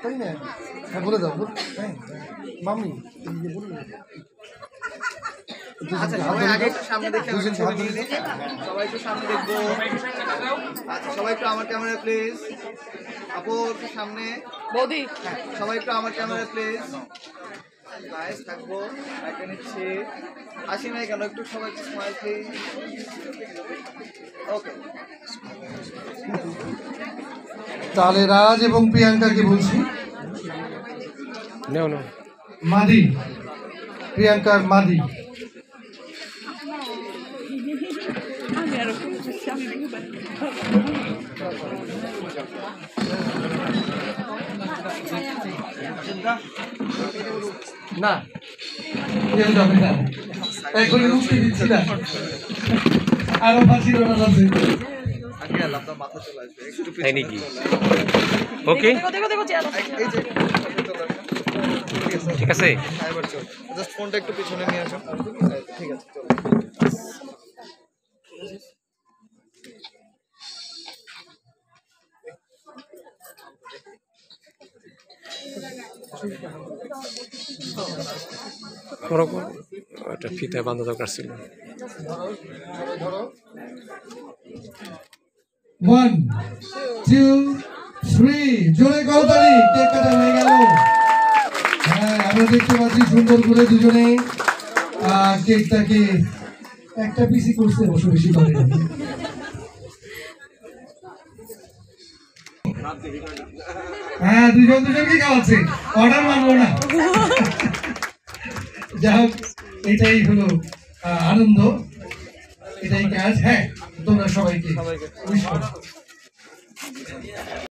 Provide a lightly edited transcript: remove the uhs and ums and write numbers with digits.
তাই না? হ্যাঁ বলে দাও, হ্যাঁ মামি আচ্ছা সবাই আগে একটু সামনে দেখে আমি ছবি নিয়ে নিই। সবাই একটু সামনে দেখবো। আচ্ছা সবাই একটু আমার ক্যামেরা প্লিজ। আপু একটু সামনে। বৌদি হ্যাঁ সবাই একটু আমার ক্যামেরা প্লিজ। নাইস থাকবো। একটা নিচ্ছি। আসি নাই কেন একটু সবাই একটু স্মাইল প্লিজ। ওকে। তাহলে রাজ এবং প্রিয়াঙ্কাকে বলছি মাদি, প্রিয়াঙ্কার মাদি। না এখন মুক্তি দিচ্ছি না, আরো ফাঁসি আছে। আগে আপনার মাথা চলে আসবে একটু তাই নাকি? ওকে এই যে ঠিক আছে। এবার চল জাস্ট ফোনটা একটু পিছনে নিয়ে আসো। ঠিক আছে চলো। একটা ফিতে বাঁধা দরকার ছিল। 1 2 3 জোরে করতালি, কেক কাটা হয়ে গেল। হ্যাঁ আমরা দেখতে পাচ্ছি সুন্দর করে দুজনে কেকটাকে একটা পিসি করছে, অবশ্য বেশি করে। হ্যাঁ দুজনকে খাওয়াচ্ছে, অর্ডার মানবো না। যাই হোক এটাই হলো আনন্দ, এটাই কাজ। হ্যাঁ তোমরা সবাইকে